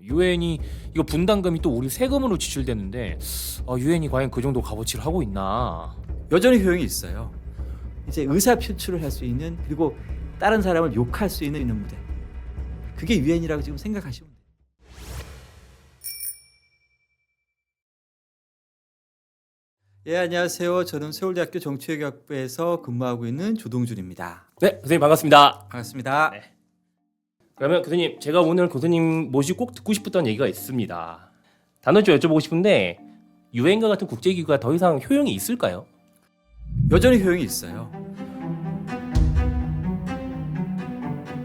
유엔이 이거 분담금이 또 우리 세금으로 지출되는데 유엔이 과연 그 정도 값어치를 하고 있나? 여전히 효용이 있어요. 이제 의사 표출을 할 수 있는, 그리고 다른 사람을 욕할 수 있는 무대. 그게 유엔이라고 지금 생각하시면 돼요. 예, 안녕하세요. 저는 서울대학교 정치외교학부에서 근무하고 있는 조동준입니다. 네, 교수님 반갑습니다. 반갑습니다. 네. 그러면 교수님, 제가 오늘 교수님 모시고 꼭 듣고 싶었던 얘기가 있습니다. 단어 좀 여쭤보고 싶은데 유엔과 같은 국제기구가 더 이상 효용이 있을까요? 여전히 효용이 있어요.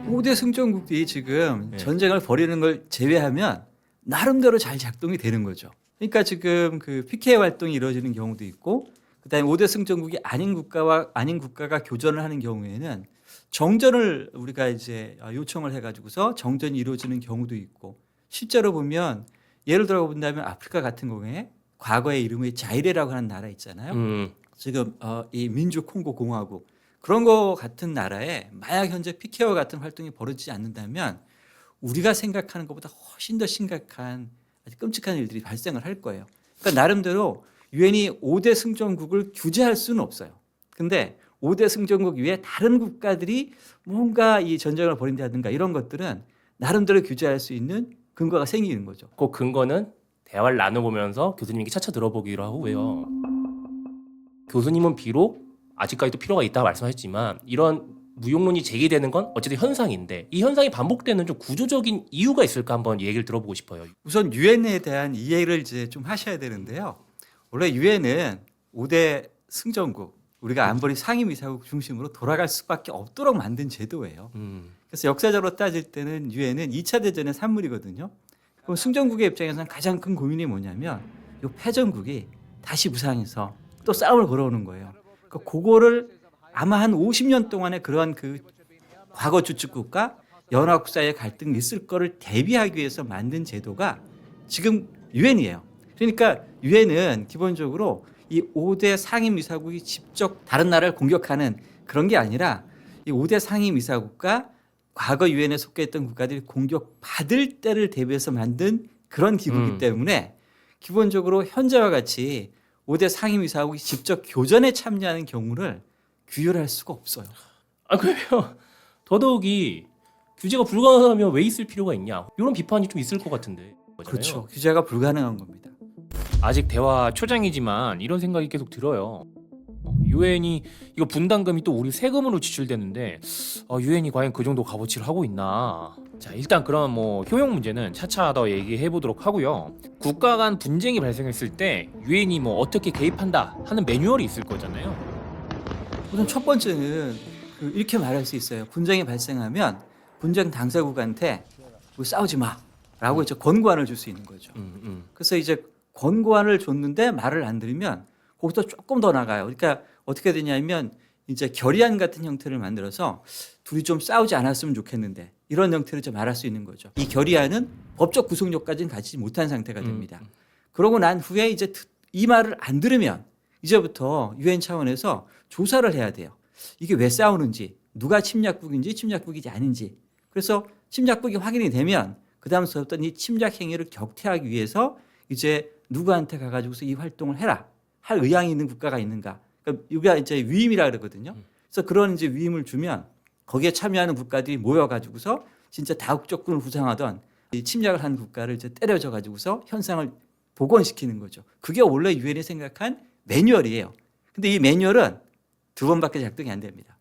5대 승전국이 지금 네. 전쟁을 벌이는 걸 제외하면 나름대로 잘 작동이 되는 거죠. 그러니까 지금 그 PK 활동이 이루어지는 경우도 있고, 그다음에 5대 승전국이 아닌 국가가 교전을 하는 경우에는 정전을 우리가 이제 요청을 해가지고서 정전이 이루어지는 경우도 있고, 실제로 보면 예를 들어 본다면 아프리카 같은 경우에 과거의 이름이 자이레라고 하는 나라 있잖아요. 지금 이 민주 콩고 공화국 그런 거 같은 나라에 만약 현재 PK와 같은 활동이 벌어지지 않는다면 우리가 생각하는 것보다 훨씬 더 심각한 아주 끔찍한 일들이 발생을 할 거예요. 그러니까 나름대로 유엔이 5대 승전국을 규제할 수는 없어요. 근데 5대 승전국 위에 다른 국가들이 뭔가 이 전쟁을 벌인다든가 이런 것들은 나름대로 규제할 수 있는 근거가 생기는 거죠. 그 근거는 대화를 나눠보면서 교수님께 차차 들어보기로 하고요. 교수님은 비록 아직까지도 필요가 있다고 말씀하셨지만 이런 무용론이 제기되는 건 어쨌든 현상인데 이 현상이 반복되는 좀 구조적인 이유가 있을까 한번 얘기를 들어보고 싶어요. 우선 유엔에 대한 이해를 이제 좀 하셔야 되는데요. 원래 유엔은 5대 승전국, 우리가 안보리 상임이사국 중심으로 돌아갈 수밖에 없도록 만든 제도예요. 그래서 역사적으로 따질 때는 유엔은 2차 대전의 산물이거든요. 그럼 승전국의 입장에서는 가장 큰 고민이 뭐냐면 이 패전국이 다시 무상해서 또 싸움을 걸어오는 거예요. 그러니까 그거를 아마 한 50년 동안의 그러한 그 과거 주축국과 연합국 사이의 갈등이 있을 거를 대비하기 위해서 만든 제도가 지금 유엔이에요. 그러니까 유엔은 기본적으로 이 5대 상임이사국이 직접 다른 나라를 공격하는 그런 게 아니라 이 5대 상임이사국과 과거 유엔에 속해 있던 국가들이 공격받을 때를 대비해서 만든 그런 기구이기 때문에 기본적으로 현재와 같이 5대 상임이사국이 직접 교전에 참여하는 경우를 규율할 수가 없어요. 그러면 더더욱이 규제가 불가능하면 왜 있을 필요가 있냐 이런 비판이 좀 있을 것 같은데. 그렇죠. 규제가 불가능한 겁니다. 아직 대화 초장이지만 이런 생각이 계속 들어요. 유엔이 이거 분담금이 또 우리 세금으로 지출되는데 유엔이 과연 그 정도 값어치를 하고 있나? 자, 일단 그럼 뭐 효용 문제는 차차 더 얘기해 보도록 하고요. 국가 간 분쟁이 발생했을 때 유엔이 뭐 어떻게 개입한다 하는 매뉴얼이 있을 거잖아요. 우선 첫 번째는 이렇게 말할 수 있어요. 분쟁이 발생하면 분쟁 당사국한테 싸우지 마라고 이제 권고안을 줄 수 있는 거죠. 그래서 이제 권고안을 줬는데 말을 안 들으면 거기서 조금 더 나가요. 그러니까 어떻게 되냐면 이제 결의안 같은 형태를 만들어서 둘이 좀 싸우지 않았으면 좋겠는데 이런 형태로 좀 말할 수 있는 거죠. 이 결의안은 법적 구속력까지는 갖지 못한 상태가 됩니다. 그러고 난 후에 이제 이 말을 안 들으면 이제부터 유엔 차원에서 조사를 해야 돼요. 이게 왜 싸우는지, 누가 침략국인지 침략국이지 아닌지. 그래서 침략국이 확인이 되면 그 다음부터 이 침략 행위를 격퇴하기 위해서 이제 누구한테 가가지고서 이 활동을 해라 할 의향이 있는 국가가 있는가. 그러니까 이게 이제 위임이라 그러거든요. 그래서 그런 이제 위임을 주면 거기에 참여하는 국가들이 모여가지고서 진짜 다국적군을 구상하던 이 침략을 한 국가를 이제 때려줘 가지고서 현상을 복원시키는 거죠. 그게 원래 유엔이 생각한 매뉴얼이에요. 근데 이 매뉴얼은 2번밖에 작동이 안 됩니다.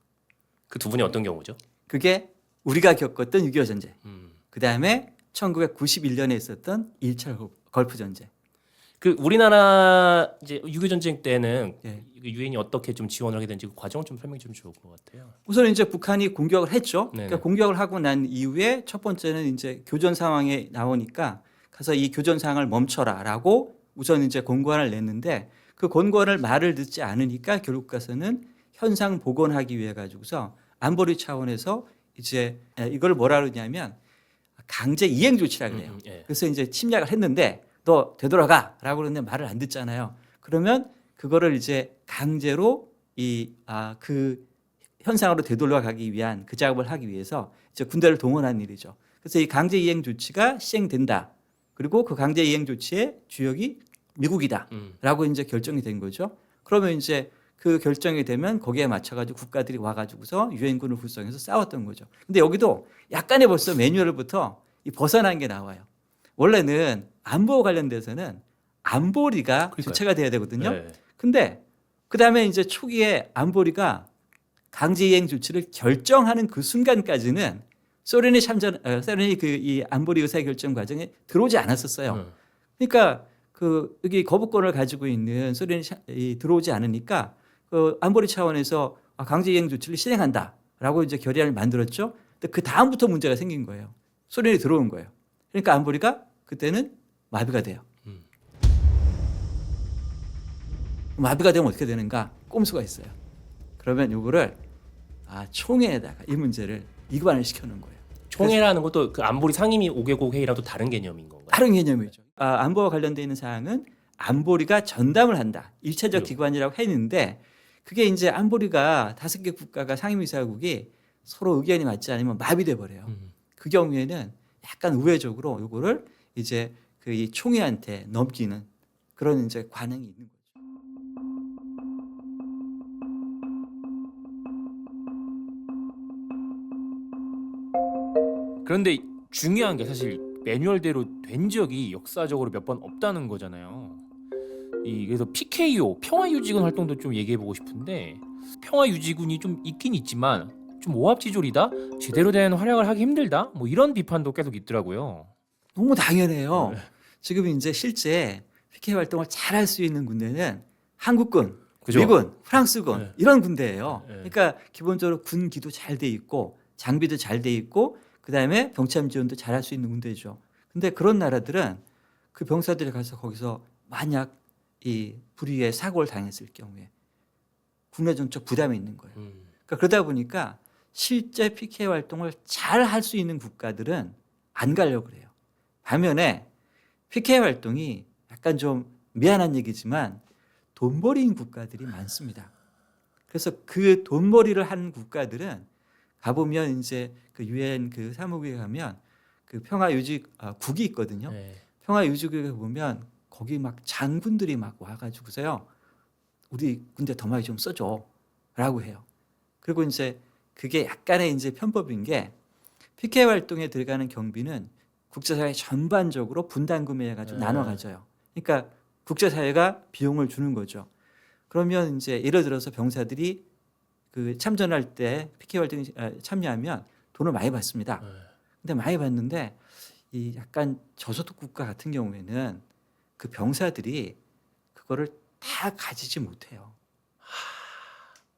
그 두 분이 어떤 경우죠? 그게 우리가 겪었던 6.25 전쟁. 그다음에 1991년에 있었던 1차 걸프 전쟁. 그 우리나라 이제 6.25 전쟁 때는 예. 유엔이 어떻게 좀 지원을 하게 된지 그 과정을 좀 설명해 주면 좋을 것 같아요. 우선 이제 북한이 공격을 했죠. 네네. 그러니까 공격을 하고 난 이후에 첫 번째는 이제 교전 상황에 나오니까 가서 이 교전 상황을 멈춰라라고 우선 이제 권고안을 냈는데 그 권고안을 말을 듣지 않으니까 결국 가서는 현상 복원하기 위해 가지고서 안보리 차원에서 이제 이걸 뭐라 그러냐면 강제 이행 조치라 그래요. 예. 그래서 이제 침략을 했는데 너 되돌아가라고 그러는데 말을 안 듣잖아요. 그러면 그거를 이제 강제로 그 현상으로 되돌아가기 위한 그 작업을 하기 위해서 이제 군대를 동원한 일이죠. 그래서 이 강제 이행 조치가 시행된다. 그리고 그 강제 이행 조치의 주역이 미국이다라고 이제 결정이 된 거죠. 그러면 이제 그 결정이 되면 거기에 맞춰가지고 국가들이 와가지고서 유엔군을 구성해서 싸웠던 거죠. 근데 여기도 약간의 벌써 매뉴얼부터 이 벗어난 게 나와요. 원래는 안보와 관련돼서는 안보리가 그러니까요. 주체가 돼야 되거든요. 네. 근데 그 다음에 이제 초기에 안보리가 강제이행 조치를 결정하는 그 순간까지는 소련이 이 안보리 의사 결정 과정에 들어오지 않았었어요. 그러니까 그 여기 거부권을 가지고 있는 소련이 들어오지 않으니까 그 안보리 차원에서 강제이행 조치를 실행한다라고 이제 결의안을 만들었죠. 근데 그 다음부터 문제가 생긴 거예요. 소련이 들어온 거예요. 그러니까 안보리가 그때는 마비가 돼요. 마비가 되면 어떻게 되는가? 꼼수가 있어요. 그러면 이거를 총회에다가 이 문제를 이관을 시켜놓은 거예요. 총회라는 것도 그 안보리 상임위 5개국 회의랑 또 다른 개념인 건가요? 다른 개념이죠. 안보와 관련되어 있는 사항은 안보리가 전담을 한다. 일차적 기관이라고 했는데 그게 이제 안보리가 5개 국가가 상임이사국이 서로 의견이 맞지 않으면 마비돼 버려요. 그 경우에는 약간 우회적으로 이거를 이제 그 이 총회한테 넘기는 그런 이제 관행이 있는 거죠. 그런데 중요한 게 사실 매뉴얼대로 된 적이 역사적으로 몇 번 없다는 거잖아요. 그래서 PKO 평화유지군 활동도 좀 얘기해 보고 싶은데 평화유지군이 좀 있긴 있지만 좀 오합지졸이다, 제대로 된 활약을 하기 힘들다, 뭐 이런 비판도 계속 있더라고요. 너무 당연해요. 지금 이제 실제 PK 활동을 잘 할 수 있는 군대는 한국군, 그죠? 미군, 프랑스군 네. 이런 군대예요. 네. 그러니까 기본적으로 군기도 잘 돼 있고 장비도 잘 돼 있고 그다음에 병참 지원도 잘 할 수 있는 군대죠. 근데 그런 나라들은 그 병사들이 가서 거기서 만약 이 불의의 사고를 당했을 경우에 국내정적 부담이 있는 거예요. 그러니까 그러다 보니까 실제 PK 활동을 잘 할 수 있는 국가들은 안 가려고 그래요. 반면에 PK 활동이 약간 좀 미안한 얘기지만 돈벌이인 국가들이 많습니다. 그래서 그 돈벌이를 하는 국가들은 가보면 이제 그 유엔 그 사무국에 가면 그 평화유지 국이 있거든요. 네. 평화유지국에 보면 거기 막 장군들이 막 와가지고서요, 우리 군대 더 많이 좀 써줘라고 해요. 그리고 이제 그게 약간의 이제 편법인 게 PK 활동에 들어가는 경비는 국제사회 전반적으로 분담 구매해가지고 나눠 가져요. 그러니까 국제사회가 비용을 주는 거죠. 그러면 이제 예를 들어서 병사들이 그 참전할 때 PK 활동에 참여하면 돈을 많이 받습니다. 근데 많이 받는데 이 약간 저소득 국가 같은 경우에는 그 병사들이 그거를 다 가지지 못해요.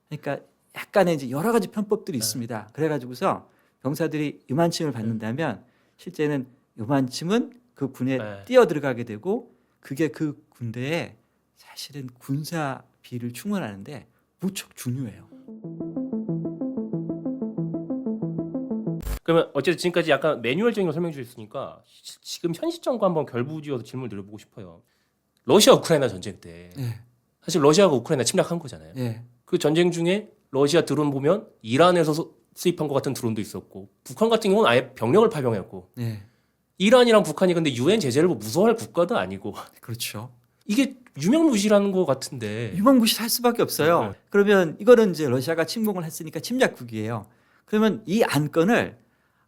그러니까 약간의 이제 여러 가지 편법들이 있습니다. 그래가지고서 병사들이 이만큼을 받는다면 실제는 이만큼은 그 군에 뛰어 들어가게 되고 그게 그 군대에 사실은 군사비를 충원하는데 무척 중요해요. 그러면 어쨌든 지금까지 약간 매뉴얼적인 걸 설명해 주셨으니까 지금 현 시점과 한번 결부지어서 질문을 드려보고 싶어요. 러시아 우크라이나 전쟁 때 예, 사실 러시아가 우크라이나 침략한 거잖아요. 예, 그 전쟁 중에 러시아 드론 보면 이란에서 수입한 것 같은 드론도 있었고 북한 같은 경우는 아예 병력을 파병했고 예, 이란이랑 북한이 근데 유엔 제재를 뭐 무서워할 국가도 아니고 그렇죠. 이게 유명무실한 것 같은데 유망무실할 수밖에 없어요. 네. 그러면 이거는 이제 러시아가 침공을 했으니까 침략국이에요. 그러면 이 안건을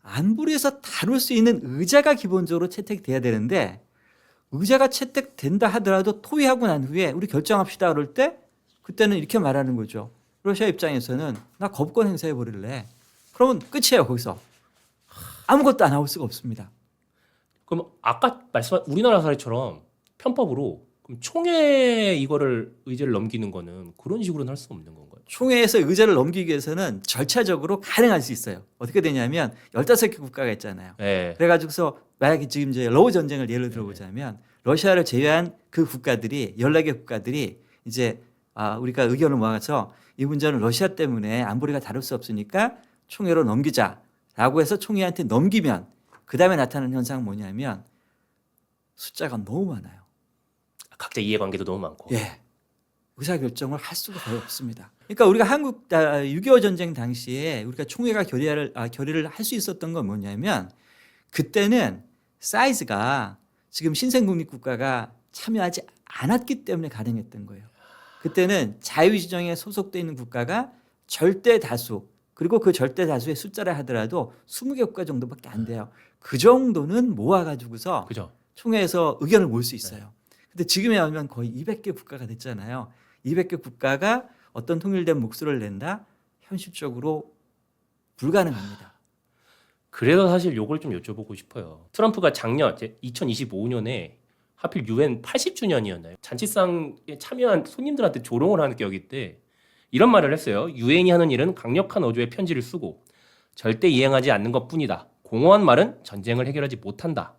안보리에서 다룰 수 있는 의자가 기본적으로 채택돼야 되는데 의자가 채택된다 하더라도 토의하고 난 후에 우리 결정합시다 그럴 때 그때는 이렇게 말하는 거죠. 러시아 입장에서는 나 거부권 행사해 버릴래. 그러면 끝이에요. 거기서 아무것도 안 나올 수가 없습니다. 그럼 아까 말씀한 우리나라 사례처럼 편법으로 그럼 총회 이거를 의제를 넘기는 거는 그런 식으로는 할 수 없는 건가요? 총회에서 의자를 넘기기 위해서는 절차적으로 가능할 수 있어요. 어떻게 되냐면 15개 국가가 있잖아요. 네. 그래가지고서 만약에 지금 이제 러우 전쟁을 예를 들어보자면 러시아를 제외한 그 국가들이 14개 국가들이 이제 우리가 의견을 모아서 이 문제는 러시아 때문에 안보리가 다룰 수 없으니까 총회로 넘기자라고 해서 총회한테 넘기면 그 다음에 나타나는 현상은 뭐냐면 숫자가 너무 많아요. 각자 이해관계도 너무 많고. 예. 의사결정을 할 수가 거의 없습니다. 그러니까 우리가 6.25 전쟁 당시에 우리가 총회가 결의를 할 수 있었던 건 뭐냐면 그때는 사이즈가 지금 신생국립국가가 참여하지 않았기 때문에 가능했던 거예요. 그때는 자유지정에 소속돼 있는 국가가 절대 다수, 그리고 그 절대 다수의 숫자를 하더라도 20개 국가 정도밖에 안 돼요. 그 정도는 모아가지고서 그죠. 총회에서 의견을 모을 수 있어요. 근데 지금에 오면 거의 200개 국가가 됐잖아요. 200개 국가가 어떤 통일된 목소리를 낸다? 현실적으로 불가능합니다. 그래서 사실 요걸 좀 여쭤보고 싶어요. 트럼프가 작년 2025년에 하필 유엔 80주년이었나요? 잔치상에 참여한 손님들한테 조롱을 하는 격이 때 이런 말을 했어요. 유엔이 하는 일은 강력한 어조의 편지를 쓰고 절대 이행하지 않는 것뿐이다. 공허한 말은 전쟁을 해결하지 못한다.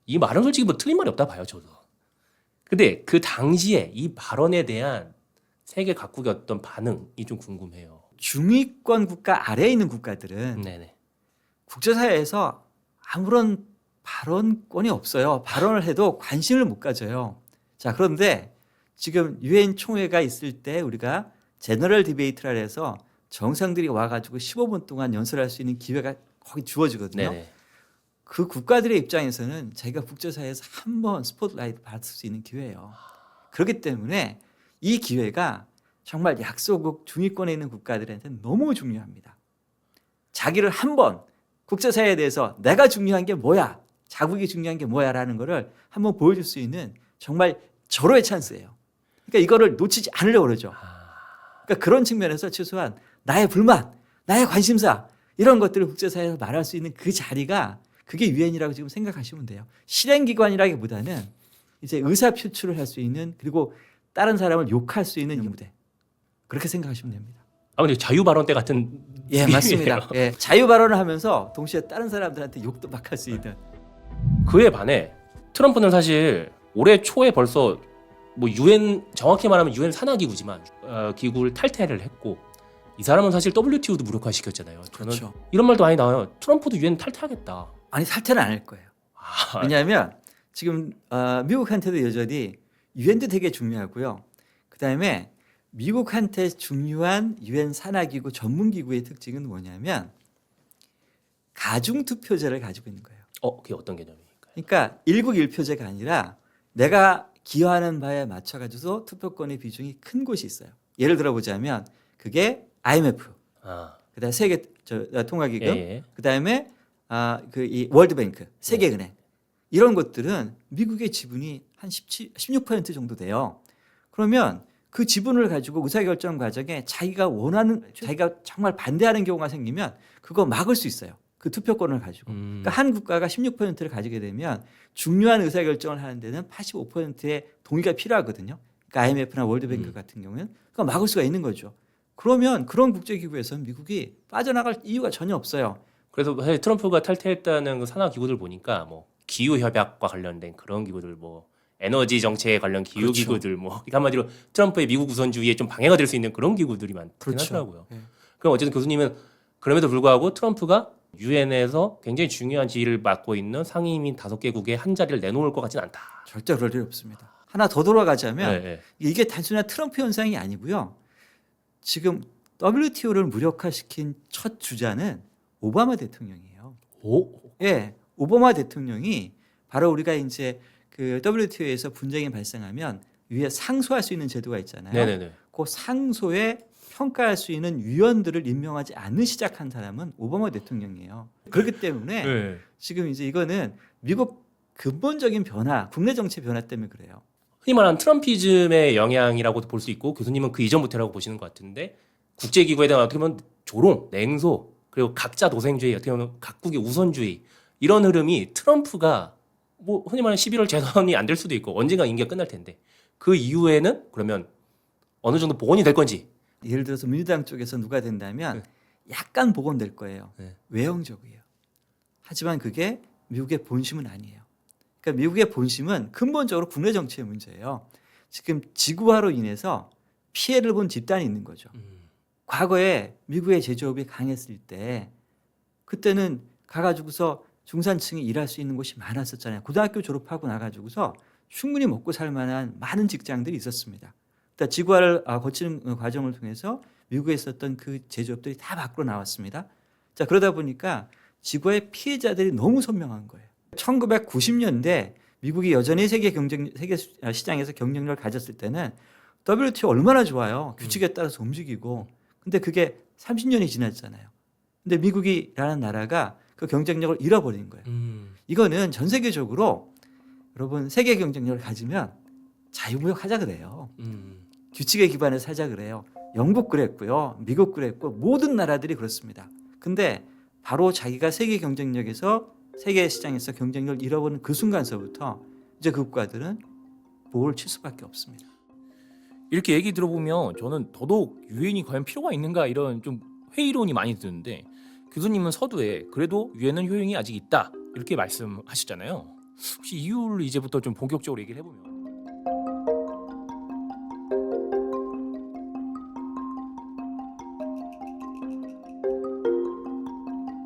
이 말은 솔직히 뭐 틀린 말이 없다 봐요, 저도. 근데 그 당시에 이 발언에 대한 세계 각국의 어떤 반응이 좀 궁금해요. 중위권 국가 아래에 있는 국가들은 네네. 국제사회에서 아무런 발언권이 없어요. 발언을 해도 관심을 못 가져요. 자, 그런데 지금 유엔 총회가 있을 때 우리가 제너럴 디베이트라 해서 정상들이 와가지고 15분 동안 연설할 수 있는 기회가 거기 주어지거든요. 네네. 그 국가들의 입장에서는 자기가 국제사회에서 한번 스포트라이트 받을 수 있는 기회예요. 그렇기 때문에 이 기회가 정말 약소국 중위권에 있는 국가들한테는 너무 중요합니다. 자기를 한번 국제사회에 대해서 내가 중요한 게 뭐야, 자국이 중요한 게 뭐야라는 거를 한번 보여줄 수 있는 정말 절호의 찬스예요. 그러니까 이거를 놓치지 않으려고 그러죠. 그러니까 그런 측면에서 최소한 나의 불만, 나의 관심사 이런 것들을 국제사회에서 말할 수 있는 그 자리가 그게 유엔이라고 지금 생각하시면 돼요. 실행기관이라기보다는 이제 의사 표출을 할 수 있는, 그리고 다른 사람을 욕할 수 있는 무대, 그렇게 생각하시면 됩니다. 아 근데 자유 발언 때 같은 예, 느낌이네요. 맞습니다. 예, 자유 발언을 하면서 동시에 다른 사람들한테 욕도 막 할 수 있는. 그에 반해 트럼프는 사실 올해 초에 벌써 뭐 유엔 정확히 말하면 유엔 산하기구지만 기구를 탈퇴를 했고 이 사람은 사실 WTO도 무력화시켰잖아요. 저는 그렇죠. 이런 말도 많이 나와요. 트럼프도 유엔 탈퇴하겠다. 아니, 탈퇴는 안 할 거예요. 왜냐하면 지금 미국한테도 여전히 유엔도 되게 중요하고요. 그다음에 미국한테 중요한 유엔 산하기구 전문기구의 특징은 뭐냐면 가중투표제를 가지고 있는 거예요. 그게 어떤 개념입니까? 그러니까 일국 일표제가 아니라 내가 기여하는 바에 맞춰가지고 투표권의 비중이 큰 곳이 있어요. 예를 들어보자면 그게 IMF, 아, 그다음에 세계 통화기금, 예. 그다음에 이 월드뱅크, 세계은행 이런 것들은 미국의 지분이 한 16% 정도 돼요. 그러면 그 지분을 가지고 의사결정 과정에 자기가 원하는, 자기가 정말 반대하는 경우가 생기면 그거 막을 수 있어요. 그 투표권을 가지고. 그러니까 한 국가가 16%를 가지게 되면 중요한 의사결정을 하는 데는 85%의 동의가 필요하거든요. 그러니까 IMF나 월드뱅크 같은 경우는 그거 막을 수가 있는 거죠. 그러면 그런 국제기구에서는 미국이 빠져나갈 이유가 전혀 없어요. 그래서 사실 트럼프가 탈퇴했다는 그 산하 기구들 보니까 뭐 기후 협약과 관련된 그런 기구들, 뭐 에너지 정책에 관련 기후 그렇죠. 기구들, 뭐 그러니까 한마디로 트럼프의 미국 우선주의에 좀 방해가 될 수 있는 그런 기구들이 많긴 그렇죠. 하더라고요. 네. 그럼 어쨌든 교수님은 그럼에도 불구하고 트럼프가 유엔에서 굉장히 중요한 지위를 맡고 있는 상임위 5개국의 한 자리를 내놓을 것 같지는 않다. 절대 그럴 일 없습니다. 하나 더 돌아가자면 네. 이게 단순한 트럼프 현상이 아니고요. 지금 WTO를 무력화시킨 첫 주자는 오바마 대통령이에요. 오? 예, 오바마 대통령이 바로 우리가 이제 그 WTO에서 분쟁이 발생하면 위에 상소할 수 있는 제도가 있잖아요. 네네네. 그 상소에 평가할 수 있는 위원들을 임명하지 않는 시작한 사람은 오바마 대통령이에요. 그렇기 때문에 네. 지금 이제 이거는 미국 근본적인 변화, 국내 정치 변화 때문에 그래요. 흔히 말하는 트럼피즘의 영향이라고도 볼 수 있고 교수님은 그 이전부터라고 보시는 것 같은데 국제기구에 대한 어떻게 보면 조롱, 냉소, 그리고 각자 도생주의, 어떻게 보면 각국의 우선주의 이런 흐름이 트럼프가 뭐 흔히 말하는 11월 재선이 안 될 수도 있고 언젠가 임기가 끝날 텐데 그 이후에는 그러면 어느 정도 복원이 될 건지. 예를 들어서 민주당 쪽에서 누가 된다면 약간 복원될 거예요. 네. 외형적이에요. 하지만 그게 미국의 본심은 아니에요. 그러니까 미국의 본심은 근본적으로 국내 정치의 문제예요. 지금 지구화로 인해서 피해를 본 집단이 있는 거죠. 과거에 미국의 제조업이 강했을 때 그때는 가가지고서 중산층이 일할 수 있는 곳이 많았었잖아요. 고등학교 졸업하고 나가지고서 충분히 먹고 살 만한 많은 직장들이 있었습니다. 그러니까 지구화를 거치는 과정을 통해서 미국에 있었던 그 제조업들이 다 밖으로 나왔습니다. 자, 그러다 보니까 지구화의 피해자들이 너무 선명한 거예요. 1990년대 미국이 여전히 세계 시장에서 경쟁력을 가졌을 때는 WTO 얼마나 좋아요. 규칙에 따라서 움직이고. 근데 그게 30년이 지났잖아요. 근데 미국이라는 나라가 그 경쟁력을 잃어버린 거예요. 이거는 전 세계적으로 여러분 세계 경쟁력을 가지면 자유무역하자 그래요. 규칙에 기반해서 하자 그래요. 영국 그랬고요. 미국 그랬고 모든 나라들이 그렇습니다. 근데 바로 자기가 세계 경쟁력에서 세계 시장에서 경쟁력을 잃어버린 그 순간서부터 이제 그 국가들은 보호를 칠 수밖에 없습니다. 이렇게 얘기 들어보면 저는 더더욱 유엔이 과연 필요가 있는가 이런 좀 회의론이 많이 드는데 교수님은 서두에 그래도 유엔은 효용이 아직 있다 이렇게 말씀하시잖아요. 혹시 이유를 이제부터 좀 본격적으로 얘기를 해보면